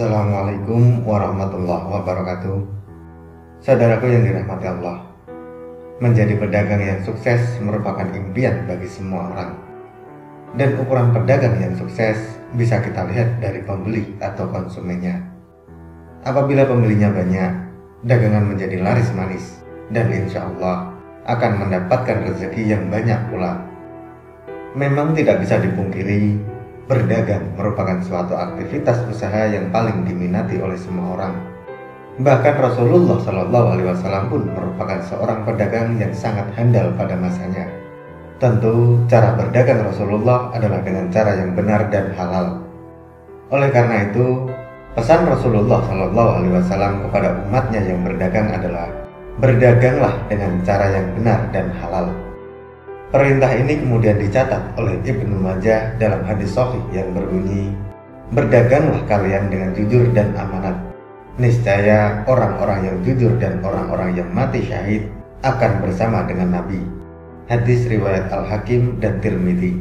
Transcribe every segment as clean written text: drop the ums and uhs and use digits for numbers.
Assalamualaikum warahmatullahi wabarakatuh. Saudaraku yang dirahmati Allah, menjadi pedagang yang sukses merupakan impian bagi semua orang. Dan ukuran pedagang yang sukses bisa kita lihat dari pembeli atau konsumennya. Apabila pembelinya banyak, dagangan menjadi laris manis dan insya Allah akan mendapatkan rezeki yang banyak pula. Memang tidak bisa dipungkiri, berdagang merupakan suatu aktivitas usaha yang paling diminati oleh semua orang. Bahkan Rasulullah SAW pun merupakan seorang pedagang yang sangat handal pada masanya. Tentu cara berdagang Rasulullah adalah dengan cara yang benar dan halal. Oleh karena itu, pesan Rasulullah SAW kepada umatnya yang berdagang adalah berdaganglah dengan cara yang benar dan halal. Perintah ini kemudian dicatat oleh Ibnu Majah dalam hadis sahih yang berbunyi, berdaganglah kalian dengan jujur dan amanat. Niscaya orang-orang yang jujur dan orang-orang yang mati syahid akan bersama dengan Nabi. Hadis riwayat Al-Hakim dan Tirmidzi.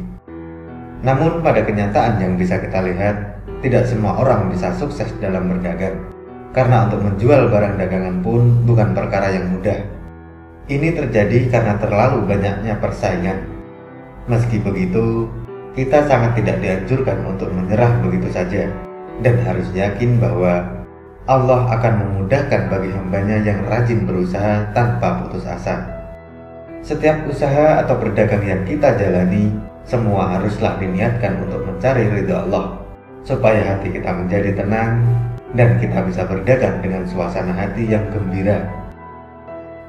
Namun pada kenyataan yang bisa kita lihat, tidak semua orang bisa sukses dalam berdagang. Karena untuk menjual barang dagangan pun bukan perkara yang mudah. Ini terjadi karena terlalu banyaknya persaingan. Meski begitu, kita sangat tidak dianjurkan untuk menyerah begitu saja dan harus yakin bahwa Allah akan memudahkan bagi hambanya yang rajin berusaha tanpa putus asa. Setiap usaha atau berdagang yang kita jalani, semua haruslah diniatkan untuk mencari ridha Allah, supaya hati kita menjadi tenang dan kita bisa berdagang dengan suasana hati yang gembira.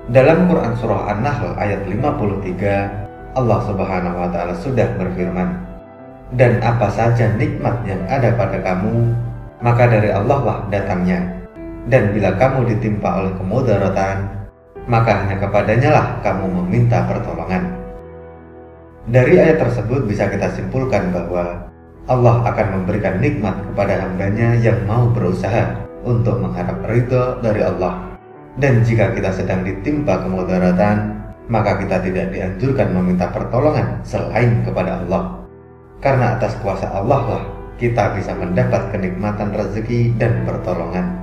Dalam Quran Surah An-Nahl ayat 53, Allah Subhanahu wa Ta'ala sudah berfirman, dan apa saja nikmat yang ada pada kamu, maka dari Allah lah datangnya. Dan bila kamu ditimpa oleh kemudaratan, maka hanya kepadanya lah kamu meminta pertolongan. Dari ayat tersebut bisa kita simpulkan bahwa Allah akan memberikan nikmat kepada hambanya yang mau berusaha untuk mengharap ridho dari Allah. Dan jika kita sedang ditimpa kemudaratan, maka kita tidak dianjurkan meminta pertolongan selain kepada Allah. Karena atas kuasa Allah lah kita bisa mendapat kenikmatan rezeki dan pertolongan.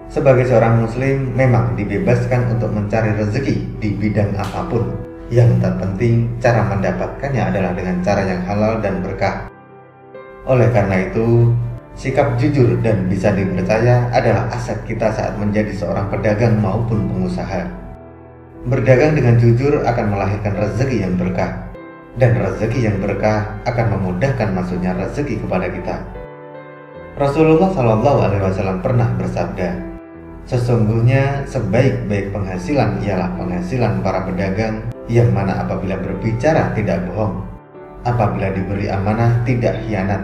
Sebagai seorang muslim memang dibebaskan untuk mencari rezeki di bidang apapun. Yang terpenting cara mendapatkannya adalah dengan cara yang halal dan berkah. Oleh karena itu, sikap jujur dan bisa dipercaya adalah aset kita saat menjadi seorang pedagang maupun pengusaha. Berdagang dengan jujur akan melahirkan rezeki yang berkah, dan rezeki yang berkah akan memudahkan masuknya rezeki kepada kita. Rasulullah SAW pernah bersabda, sesungguhnya sebaik-baik penghasilan ialah penghasilan para pedagang yang mana apabila berbicara tidak bohong, apabila diberi amanah tidak khianat,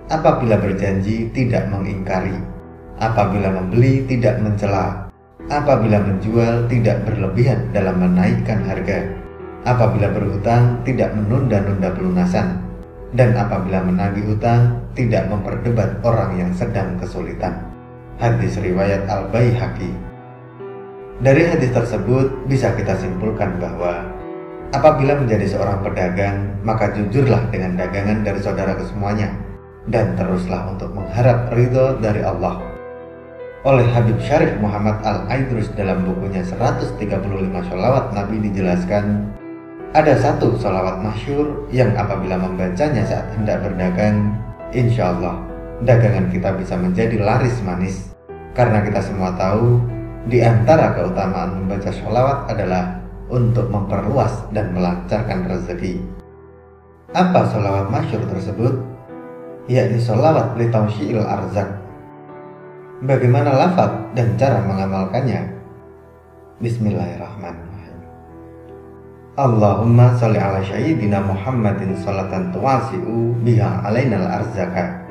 apabila berjanji tidak mengingkari, apabila membeli tidak mencela, apabila menjual tidak berlebihan dalam menaikkan harga, apabila berhutang tidak menunda-nunda pelunasan, dan apabila menagih hutang tidak memperdebat orang yang sedang kesulitan. Hadis riwayat Al-Baihaqi. Dari hadis tersebut bisa kita simpulkan bahwa apabila menjadi seorang pedagang, maka jujurlah dengan dagangan dari saudara kesemuanya, dan teruslah untuk mengharap ridho dari Allah. Oleh Habib Syarif Muhammad Al-Aidrus dalam bukunya 135 sholawat Nabi dijelaskan, ada satu sholawat masyhur yang apabila membacanya saat hendak berdagang, insya Allah dagangan kita bisa menjadi laris manis. Karena kita semua tahu, di antara keutamaan membaca sholawat adalah untuk memperluas dan melancarkan rezeki. Apa sholawat masyhur tersebut? Yakni sholawat li tawsyi'il arzak. Bagaimana lafaz dan cara mengamalkannya? Bismillahirrahmanirrahim. Allahumma sholli ala sayyidina Muhammadin sholatan tuwasi'u biha alainal arzaka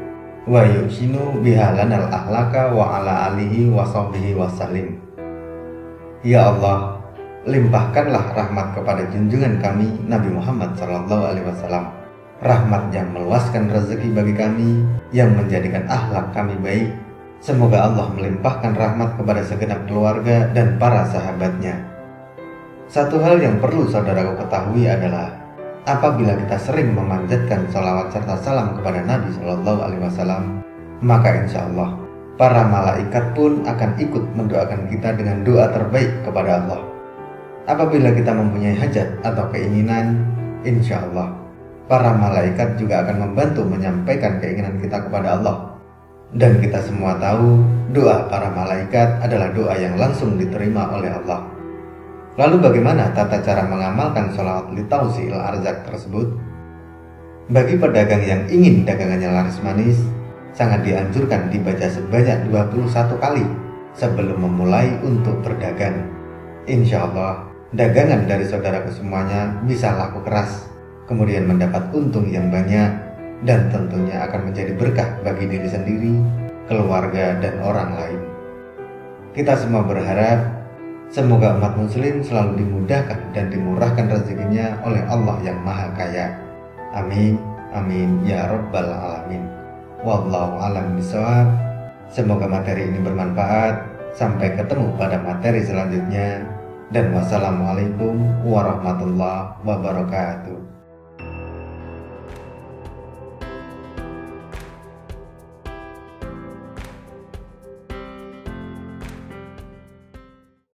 wa yu'sinu biha lanal ahlaka wa ala alihi wa sahbihi wa salim. Ya Allah, limpahkanlah rahmat kepada junjungan kami Nabi Muhammad SAW, rahmat yang meluaskan rezeki bagi kami, yang menjadikan akhlak kami baik. Semoga Allah melimpahkan rahmat kepada segenap keluarga dan para sahabatnya. Satu hal yang perlu saudaraku ketahui adalah apabila kita sering memanjatkan salawat serta salam kepada Nabi SAW, maka insya Allah para malaikat pun akan ikut mendoakan kita dengan doa terbaik kepada Allah. Apabila kita mempunyai hajat atau keinginan, insya Allah para malaikat juga akan membantu menyampaikan keinginan kita kepada Allah. Dan kita semua tahu doa para malaikat adalah doa yang langsung diterima oleh Allah. Lalu bagaimana tata cara mengamalkan sholawat li tausi'il arzak tersebut? Bagi pedagang yang ingin dagangannya laris manis, sangat dianjurkan dibaca sebanyak 21 kali sebelum memulai untuk berdagang. Insya Allah, dagangan dari saudaraku semuanya bisa laku keras, kemudian mendapat untung yang banyak, dan tentunya akan menjadi berkah bagi diri sendiri, keluarga, dan orang lain. Kita semua berharap semoga umat muslim selalu dimudahkan dan dimurahkan rezekinya oleh Allah yang Maha Kaya. Amin, amin, ya Rabbal Alamin. Wallahu a'lam bishawab. Semoga materi ini bermanfaat. Sampai ketemu pada materi selanjutnya. Dan wassalamualaikum warahmatullahi wabarakatuh.